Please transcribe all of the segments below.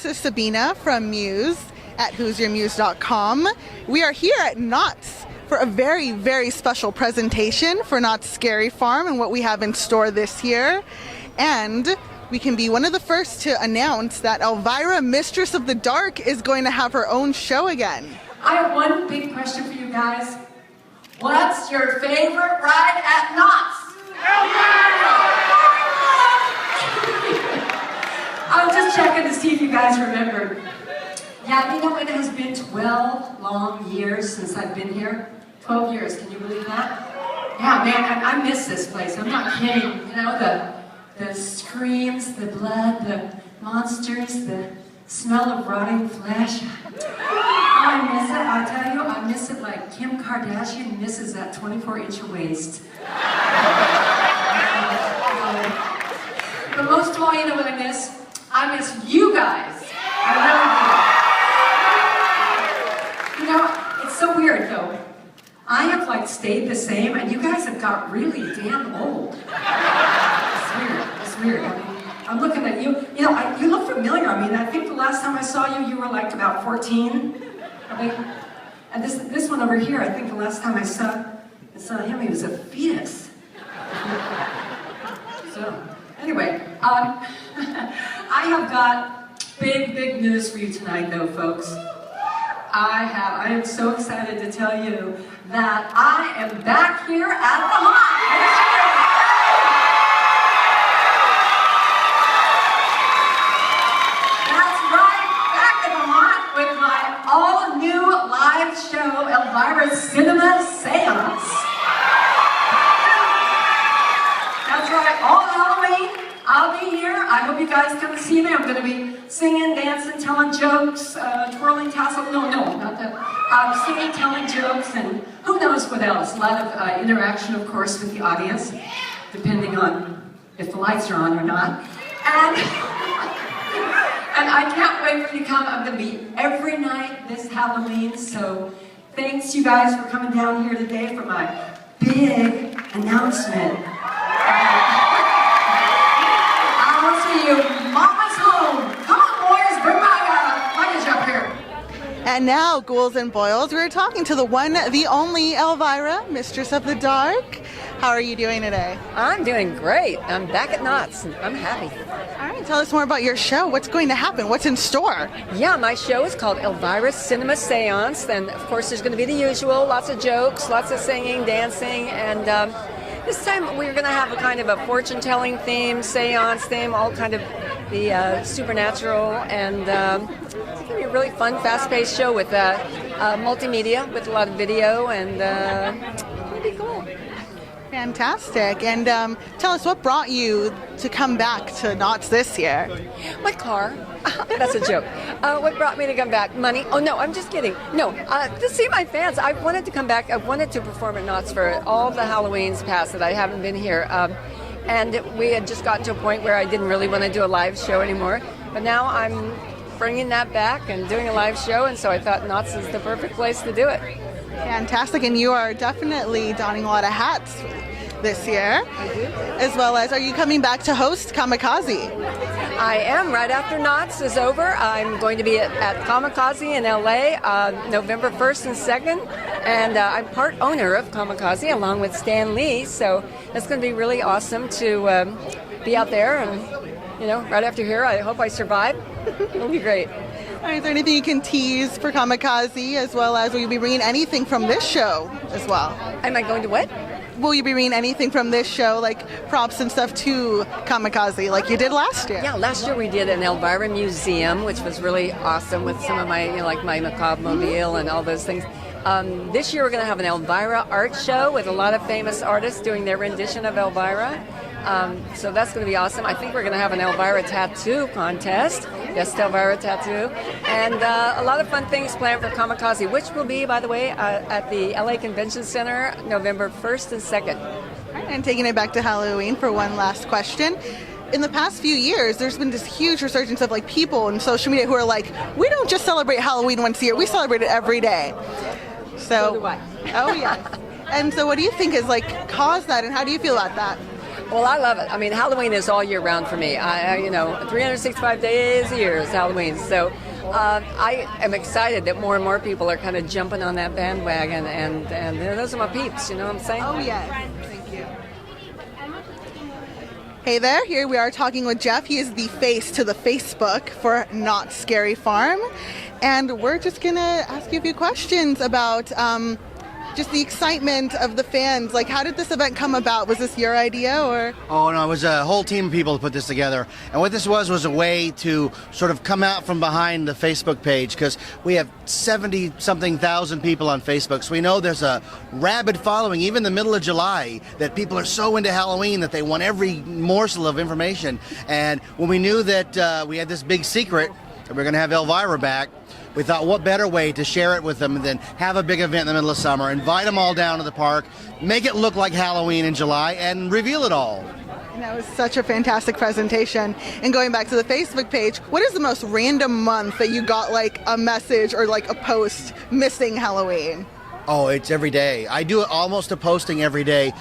This is Sabina from M.U.S.E at who'syourmuse.com. We are here at Knott's for a very, very special presentation for Knott's Scary Farm and what we have in store this year. And we can be one of the first to announce that Elvira, Mistress of the Dark, is going to have her own show again. I have one big question for you guys. What's your favorite ride at Knott's? I was just checking to see if you guys remembered. Yeah, you know, it has been 12 long years since I've been here. 12 years, can you believe that? Yeah, man, I miss this place. I'm not kidding. You know, the screams, the blood, the monsters, the smell of rotting flesh. Oh, I miss it. I tell you, I miss it like Kim Kardashian misses that 24-inch waist. But most of all, you know what I miss? I miss you guys. I really do. You know, it's so weird though. I have like stayed the same, and you guys have got really damn old. It's weird. It's weird. I mean, I'm looking at you. You know, you look familiar. I mean, I think the last time I saw you, you were like about 14. I mean, and this one over here, I think the last time I saw him, he was a fetus. So, anyway, I have got big news for you tonight, though, folks. I am so excited to tell you that I am back here at the Hot. All-new live show, Elvira Cinema Seance. That's right, all Halloween, I'll be here. I hope you guys come see me. I'm going to be singing, dancing, telling jokes, twirling tassel. No, not that. Singing, telling jokes, and who knows what else. A lot of interaction, of course, with the audience, depending on if the lights are on or not. And I can't wait for you to come. I'm going to be every night this Halloween, so thanks you guys for coming down here today for my big announcement. I want to see you. Mama's home. Come on, boys, bring my luggage up here. And now, ghouls and boils, we're talking to the one, the only Elvira, Mistress of the Dark. How are you doing today? I'm doing great. I'm back at Knott's and I'm happy. All right, tell us more about your show. What's going to happen? What's in store? Yeah, my show is called Elvira Cinema Seance, and of course there's going to be the usual, lots of jokes, lots of singing, dancing, and this time we're going to have a kind of a fortune-telling theme, seance theme, all kind of the supernatural, and it's going to be a really fun, fast-paced show with multimedia, with a lot of video, and it'll be cool. Fantastic. And tell us, what brought you to come back to Knott's this year? My car. That's a joke. What brought me to come back? Money? Oh, no, I'm just kidding. No, to see my fans. I wanted to come back. I wanted to perform at Knott's for all the Halloweens past that I haven't been here. And we had just gotten to a point where I didn't really want to do a live show anymore. But now I'm bringing that back and doing a live show, and so I thought Knott's is the perfect place to do it. Fantastic, and you are definitely donning a lot of hats this year. I do. As well as, are you coming back to host Kamikaze? I am. Right after Knott's is over, I'm going to be at Kamikaze in LA November 1st and 2nd, and I'm part owner of Kamikaze along with Stan Lee, so it's going to be really awesome to be out there, and you know, right after here, I hope I survive. It'll be great. All right, is there anything you can tease for Kamikaze, as well as will you be bringing anything from this show as well? Am I going to what? Will you be bringing anything from this show, like props and stuff, to Kamikaze, like you did last year? Yeah, last year we did an Elvira Museum, which was really awesome with some of my, you know, like my macabre mobile and all those things. This year we're going to have an Elvira art show with a lot of famous artists doing their rendition of Elvira. So that's going to be awesome. I think we're going to have an Elvira tattoo contest, Best Elvira tattoo, and a lot of fun things planned for Kamikaze, which will be, by the way, at the LA Convention Center November 1st and 2nd. All right, and taking it back to Halloween for one last question. In the past few years, there's been this huge resurgence of like people on social media who are like, we don't just celebrate Halloween once a year, we celebrate it every day. So do I. Oh, yes. And so what do you think has like caused that, and how do you feel about that? Well, I love it. I mean, Halloween is all year round for me. 365 days a year is Halloween. So I am excited that more and more people are kind of jumping on that bandwagon, and those are my peeps, you know what I'm saying? Oh, yes. Thank you. Hey there, here we are talking with Jeff. He is the face to the Facebook for Not Scary Farm. And we're just going to ask you a few questions about just the excitement of the fans. Like, how did this event come about? Was this your idea, or? Oh, no, it was a whole team of people to put this together. And what this was a way to sort of come out from behind the Facebook page, because we have 70-something thousand people on Facebook. So we know there's a rabid following, even in the middle of July, that people are so into Halloween that they want every morsel of information. And when we knew that we had this big secret, that we're going to have Elvira back, we thought, what better way to share it with them than have a big event in the middle of summer, invite them all down to the park, make it look like Halloween in July, and reveal it all. And that was such a fantastic presentation. And going back to the Facebook page, what is the most random month that you got like a message or like a post missing Halloween? Oh, it's every day. I do almost a posting every day.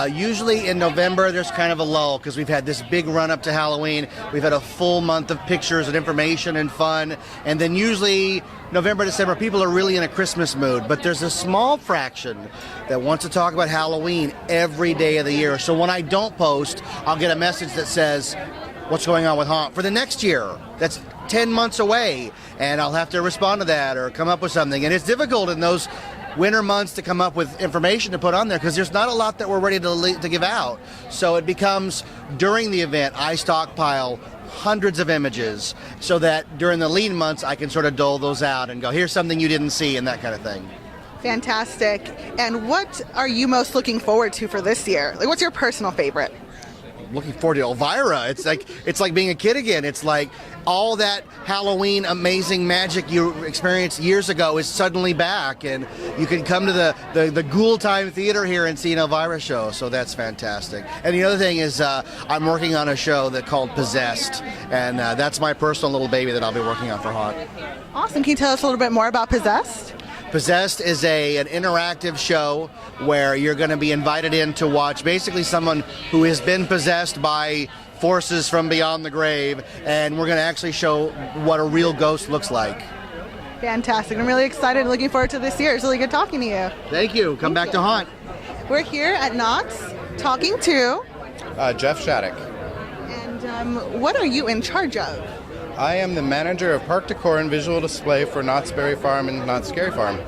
Usually in November, there's kind of a lull because we've had this big run up to Halloween. We've had a full month of pictures and information and fun. And then usually November, December, people are really in a Christmas mood. But there's a small fraction that wants to talk about Halloween every day of the year. So when I don't post, I'll get a message that says, what's going on with Haunt for the next year? That's 10 months away. And I'll have to respond to that or come up with something. And it's difficult in those winter months to come up with information to put on there because there's not a lot that we're ready to give out. So it becomes, during the event, I stockpile hundreds of images so that during the lean months I can sort of dole those out and go, here's something you didn't see, and that kind of thing. Fantastic. And what are you most looking forward to for this year? Like, what's your personal favorite? Looking forward to Elvira. It's like being a kid again. It's like all that Halloween amazing magic you experienced years ago is suddenly back, and you can come to the Ghoul Time Theater here and see an Elvira show. So that's fantastic. And the other thing is I'm working on a show called Possessed, and that's my personal little baby that I'll be working on for Haunt. Awesome. Can you tell us a little bit more about Possessed? Possessed is an interactive show where you're going to be invited in to watch basically someone who has been possessed by forces from beyond the grave, and we're going to actually show what a real ghost looks like. Fantastic. I'm really excited and looking forward to this year. It's really good talking to you. Thank you. Come back to Haunt. We're here at Knott's talking to Jeff Shattuck. And what are you in charge of? I am the manager of park decor and visual display for Knott's Berry Farm and Knott's Scary Farm.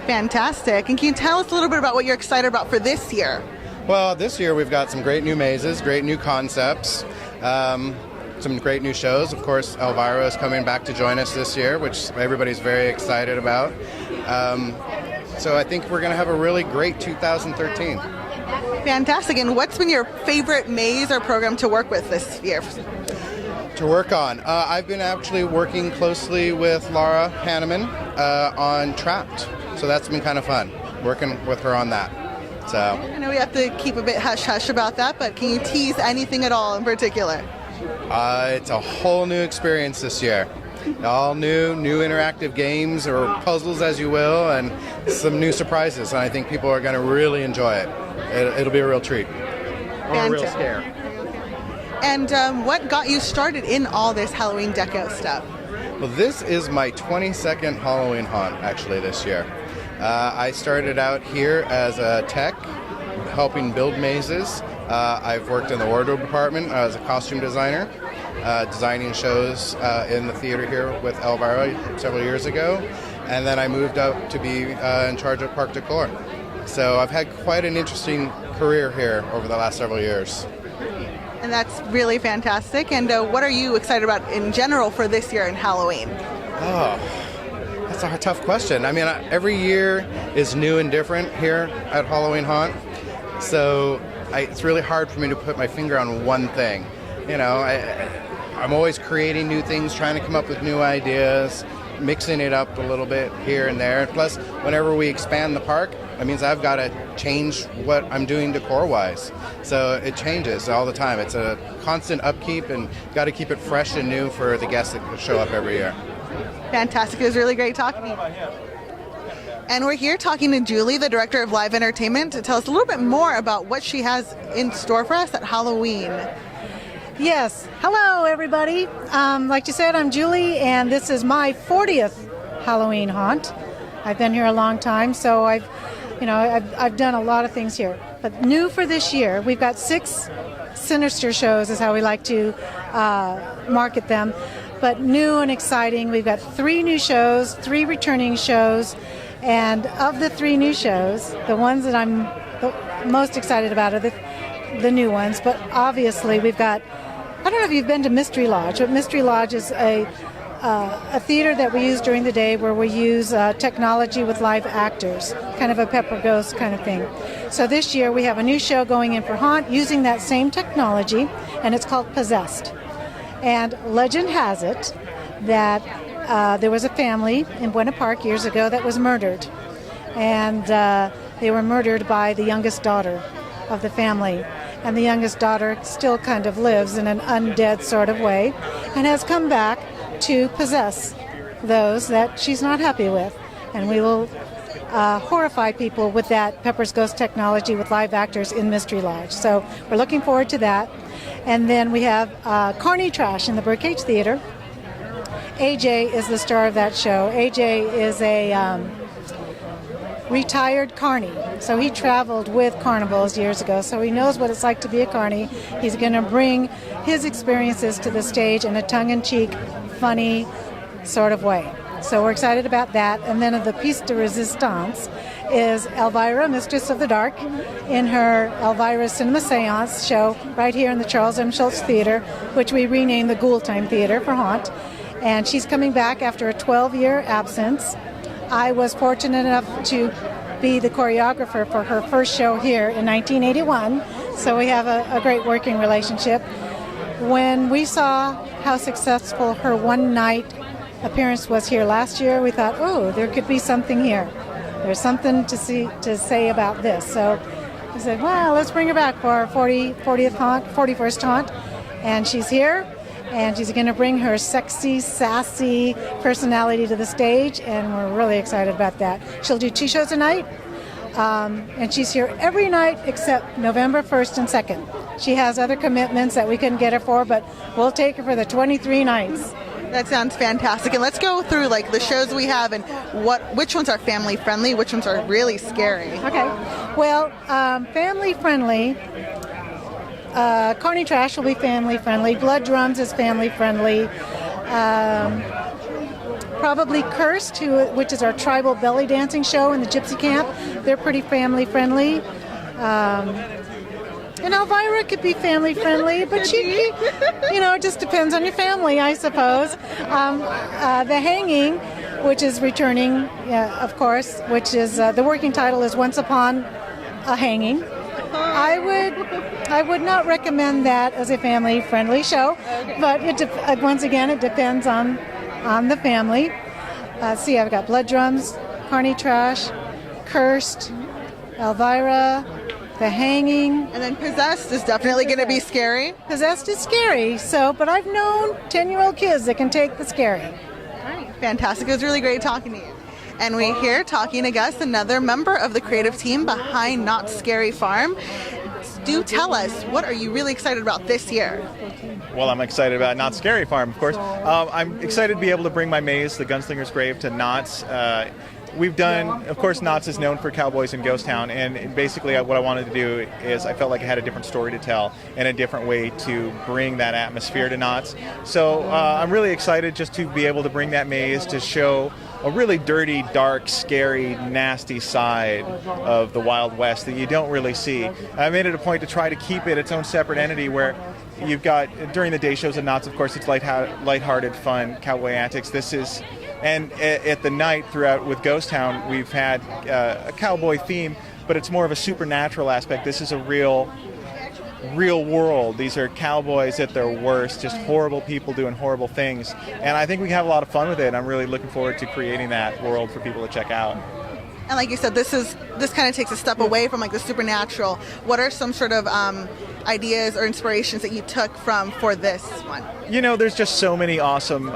Fantastic. And can you tell us a little bit about what you're excited about for this year? Well, this year we've got some great new mazes, great new concepts, some great new shows. Of course, Elvira is coming back to join us this year, which everybody's very excited about. So I think we're going to have a really great 2013. Fantastic. And what's been your favorite maze or program to work with this year? To work on. I've been actually working closely with Laura Hanneman on Trapped. So that's been kind of fun, working with her on that. So I know we have to keep a bit hush-hush about that, but can you tease anything at all in particular? It's a whole new experience this year. All new interactive games or puzzles, as you will, and some new surprises. And I think people are going to really enjoy it. It'll be a real treat. Or a real scare. And what got you started in all this Halloween deco stuff? Well, this is my 22nd Halloween haunt, actually, this year. I started out here as a tech, helping build mazes. I've worked in the wardrobe department as a costume designer, designing shows in the theater here with Elvira several years ago. And then I moved up to be in charge of park decor. So I've had quite an interesting career here over the last several years. And that's really fantastic. And what are you excited about in general for this year in Halloween? Oh, that's a tough question. I mean, every year is new and different here at Halloween Haunt. So it's really hard for me to put my finger on one thing. You know, I'm always creating new things, trying to come up with new ideas, mixing it up a little bit here and there. Plus, whenever we expand the park, that means I've got to change what I'm doing decor-wise. So it changes all the time. It's a constant upkeep, and got to keep it fresh and new for the guests that show up every year. Fantastic. It was really great talking to you. And we're here talking to Julie, the Director of Live Entertainment, to tell us a little bit more about what she has in store for us at Halloween. Yes. Hello, everybody. Like you said, I'm Julie, and this is my 40th Halloween haunt. I've been here a long time, so I've done a lot of things here. But new for this year, we've got 6 sinister shows, is how we like to market them. But new and exciting, we've got 3 new shows, 3 returning shows. And of the 3 new shows, the ones that I'm the most excited about are the new ones. But obviously, we've got, I don't know if you've been to Mystery Lodge, but Mystery Lodge is a theater that we use during the day where we use technology with live actors, kind of a Pepper Ghost kind of thing. So this year we have a new show going in for Haunt using that same technology, and it's called Possessed. And legend has it that there was a family in Buena Park years ago that was murdered. And they were murdered by the youngest daughter of the family. And the youngest daughter still kind of lives in an undead sort of way and has come back to possess those that she's not happy with. And we will horrify people with that Pepper's Ghost technology with live actors in Mystery Lodge. So we're looking forward to that. And then we have Carney Trash in the Birdcage Theater. AJ is the star of that show. AJ is a retired carny. So he traveled with carnivals years ago, so he knows what it's like to be a carny. He's going to bring his experiences to the stage in a tongue-in-cheek, funny sort of way. So we're excited about that. And then the piece de resistance is Elvira, Mistress of the Dark, in her Elvira Cinema Seance show right here in the Charles M. Schultz Theater, which we renamed the Ghoul Time Theater for Haunt. And she's coming back after a 12-year absence. I was fortunate enough to be the choreographer for her first show here in 1981, so we have a great working relationship. When we saw how successful her one-night appearance was here last year, we thought, oh, there could be something here. There's something to say about this. So we said, well, let's bring her back for our 40th haunt, 41st haunt, and she's here. And she's going to bring her sexy, sassy personality to the stage, and we're really excited about that. She'll do 2 shows a night, and she's here every night except November 1st and 2nd. She has other commitments that we couldn't get her for, but we'll take her for the 23 nights. That sounds fantastic. And let's go through like the shows we have and which ones are family friendly, which ones are really scary. Okay. Well, family friendly. Carney Trash will be family friendly. Blood Drums is family friendly. Probably Cursed, which is our tribal belly dancing show in the Gypsy Camp. They're pretty family friendly. And Elvira could be family friendly, but she, it just depends on your family, I suppose. The Hanging, which is returning, of course, which is the working title is Once Upon a Hanging. I would not recommend that as a family-friendly show, but once again, it depends on the family. See, I've got Blood Drums, Carney Trash, Cursed, Elvira, The Hanging. And then Possessed is definitely going to be scary. Possessed is scary, but I've known 10-year-old kids that can take the scary. All right, fantastic. It was really great talking to you. And we're here talking to Gus, another member of the creative team behind Not Scary Farm. Do tell us, what are you really excited about this year? Well, I'm excited about Not Scary Farm, of course. I'm excited to be able to bring my maze, The Gunslinger's Grave, to Knott's. We've done, of course, Knott's is known for cowboys in Ghost Town, and basically what I wanted to do is I felt like I had a different story to tell and a different way to bring that atmosphere to Knott's. So I'm really excited just to be able to bring that maze to show a really dirty, dark, scary, nasty side of the Wild West that you don't really see. I made it a point to try to keep it its own separate entity where you've got, during the day shows at Knott's, of course, it's lighthearted, fun, cowboy antics. This is, and at the night throughout with Ghost Town, we've had a cowboy theme, but it's more of a supernatural aspect. This is a real world. These are cowboys at their worst, just horrible people doing horrible things. And I think we can have a lot of fun with it. I'm really looking forward to creating that world for people to check out. And like you said, this kind of takes a step away from like the supernatural. What are some sort of ideas or inspirations that you took for this one? There's just so many awesome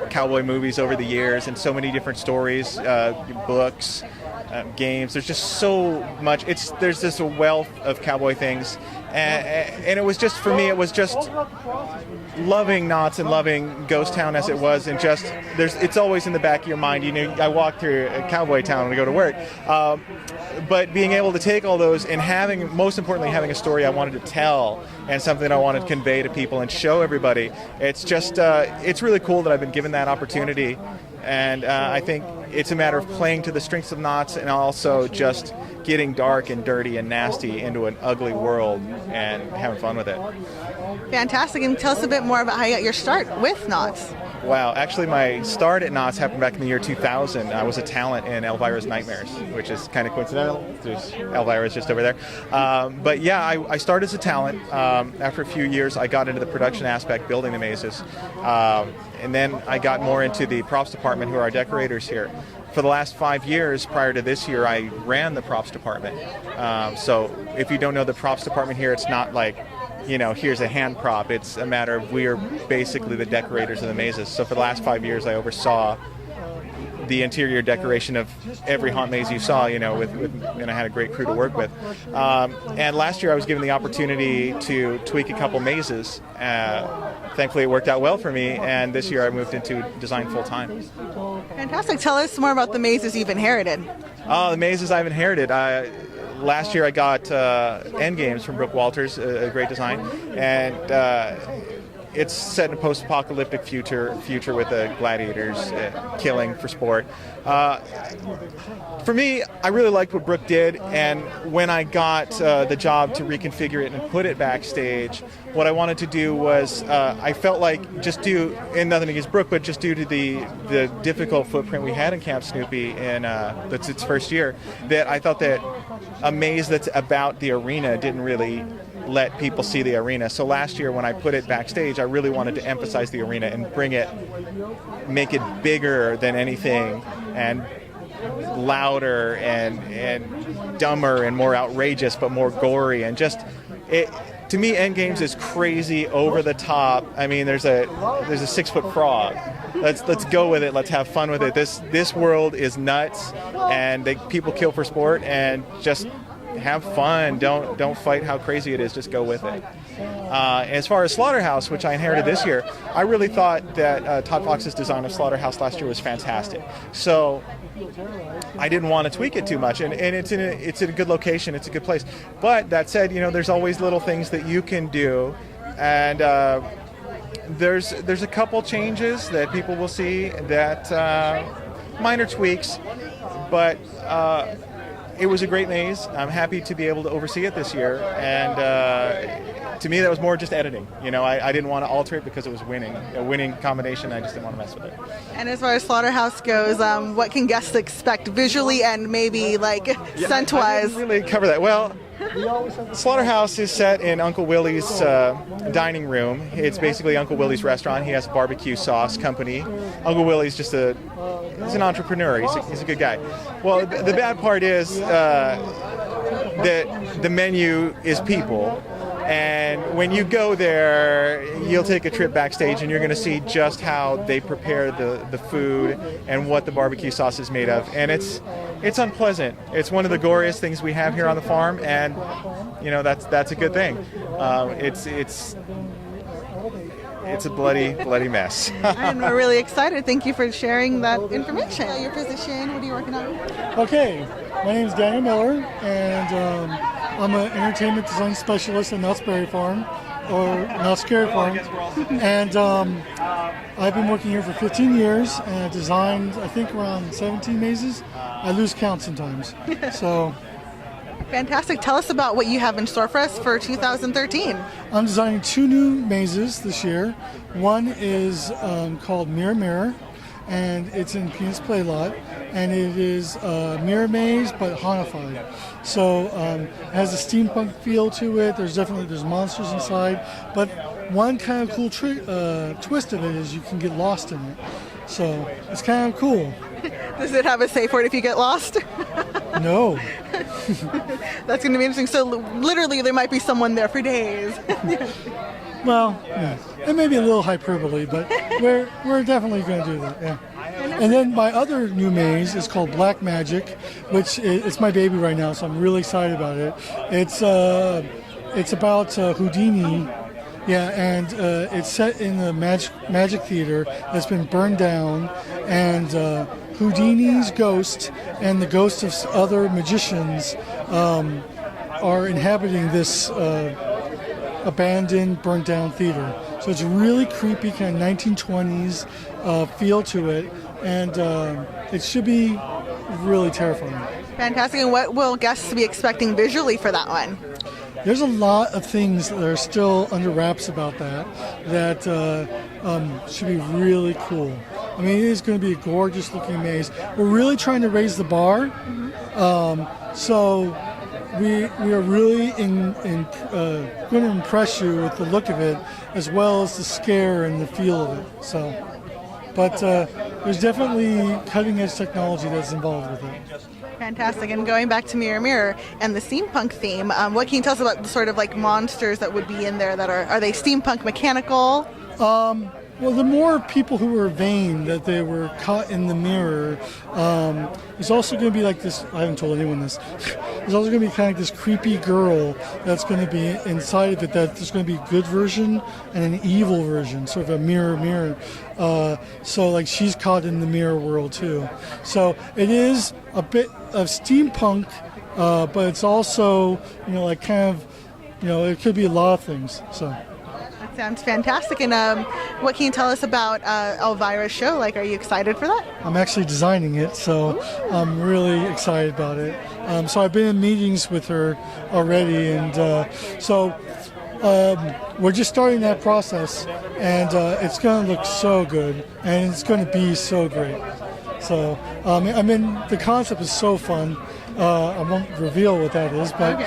cowboy movies over the years and so many different stories, books, games. There's just so much. There's this wealth of cowboy things, and it was just, for me, it was just loving Knott's and loving Ghost Town as it was, and just it's always in the back of your mind. I walk through a cowboy town when I go to work, but being able to take all those and most importantly, having a story I wanted to tell and something I wanted to convey to people and show everybody. It's just it's really cool that I've been given that opportunity, and I think it's a matter of playing to the strengths of Knott's and also just getting dark and dirty and nasty into an ugly world and having fun with it. Fantastic. And tell us a bit more about how you got your start with Knott's. Wow, actually my start at Knott's happened back in the year 2000. I was a talent in Elvira's Nightmares, which is kind of coincidental. Elvira's just over there. But yeah, I started as a talent. After a few years, I got into the production aspect, building the mazes. And then I got more into the props department, who are our decorators here. For the last 5 years, prior to this year, I ran the props department. So if you don't know the props department here, it's not like, here's a hand prop. It's a matter of we are basically the decorators of the mazes. So for the last 5 years, I oversaw the interior decoration of every haunt maze you saw, and I had a great crew to work with. And last year I was given the opportunity to tweak a couple mazes. Thankfully it worked out well for me, and this year I moved into design full-time. Fantastic. Tell us more about the mazes you've inherited. The mazes I've inherited. Last year I got Endgames from Brooke Walters, a great design, and it's set in a post-apocalyptic future with gladiators killing for sport. For me, I really liked what Brooke did, and when I got the job to reconfigure it and put it backstage, what I wanted to do was, I felt like and nothing against Brooke, but just due to the difficult footprint we had in Camp Snoopy in that's its first year, that I thought that a maze that's about the arena didn't really let people see the arena. So last year when I put it backstage, I really wanted to emphasize the arena and make it bigger than anything, and louder and dumber and more outrageous, but more gory, and just to me, Endgames is crazy, over the top. I mean, there's a 6-foot frog. Let's go with it. Let's have fun with it. This world is nuts, and people kill for sport, and just have fun. Don't fight how crazy it is. Just go with it. As far as Slaughterhouse, which I inherited this year, I really thought that Todd Fox's design of Slaughterhouse last year was fantastic. So I didn't want to tweak it too much, and it's in a good location. It's a good place. But that said, there's always little things that you can do, and there's a couple changes that people will see that minor tweaks, but it was a great maze. I'm happy to be able to oversee it this year, and to me that was more just editing. I didn't want to alter it because it was a winning combination. I just didn't want to mess with it. And as far as Slaughterhouse goes, what can guests expect visually and maybe scent-wise? I didn't really cover that. Well, Slaughterhouse is set in Uncle Willie's dining room. It's basically Uncle Willie's restaurant. He has a barbecue sauce company. Uncle Willie's he's an entrepreneur. He's a good guy. Well, the bad part is that the menu is people. And when you go there, you'll take a trip backstage and you're going to see just how they prepare the food and what the barbecue sauce is made of. And it's unpleasant. It's one of the goriest things we have here on the farm, and that's a good thing. It's a bloody mess. And we're really excited. Thank you for sharing that information. Your position, what are you working on? Okay, my name is Daniel Miller, and I'm an entertainment design specialist at Knott's Berry Farm, or Knott's Scary Farm. And I've been working here for 15 years, and I designed, I think, around 17 mazes. I lose count sometimes. So. Fantastic. Tell us about what you have in store for us for 2013. I'm designing 2 new mazes this year. One is called Mirror Mirror, and it's in Peanuts Play Lot, and it is a mirror maze but hauntified. So it has a steampunk feel to it. There's monsters inside, but one kind of cool twist of it is you can get lost in it. So it's kind of cool. Does it have a safe word if you get lost? No. That's going to be interesting. So literally there might be someone there for days. Well, yeah. It may be a little hyperbole, but we're definitely going to do that, yeah. And then my other new maze is called Black Magic, which it's my baby right now, so I'm really excited about it. It's about Houdini. Yeah, and it's set in the magic theater that's been burned down, and Houdini's ghost and the ghosts of other magicians are inhabiting this abandoned, burnt down theater. So it's really creepy, kind of 1920s feel to it, and it should be really terrifying. Fantastic. And what will guests be expecting visually for that one? There's a lot of things that are still under wraps about that should be really cool. I mean, it is going to be a gorgeous looking maze. We're really trying to raise the bar, so we are really going to impress you with the look of it, as well as the scare and the feel of it. So, but there's definitely cutting edge technology that's involved with it. Fantastic. And going back to Mirror Mirror and the steampunk theme, what can you tell us about the sort of like monsters that would be in there that are they steampunk mechanical? Well, the more people who were vain that they were caught in the mirror, there's also going to be like this, I haven't told anyone this, there's also going to be kind of this creepy girl that's going to be inside of it, that there's going to be a good version and an evil version, sort of a mirror. So like she's caught in the mirror world too. So it is a bit of steampunk, but it's also, like kind of, it could be a lot of things, so. Sounds fantastic. And what can you tell us about Elvira's show? Like, are you excited for that? I'm actually designing it, so I'm really excited about it. So I've been in meetings with her already, and so we're just starting that process, and it's going to look so good, and it's going to be so great. So, the concept is so fun. I won't reveal what that is, but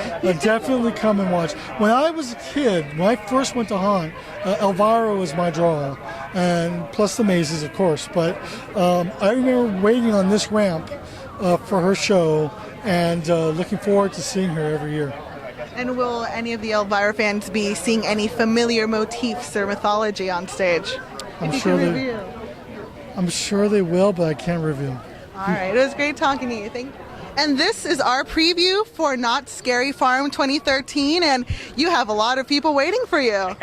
definitely come and watch. When I was a kid, when I first went to Haunt, Elvira was my draw, and plus the mazes, of course. But I remember waiting on this ramp for her show, and looking forward to seeing her every year. And will any of the Elvira fans be seeing any familiar motifs or mythology on stage? I'm sure they will, but I can't reveal. All right, it was great talking to you. Thank you. And this is our preview for Knott's Scary Farm 2013, and you have a lot of people waiting for you.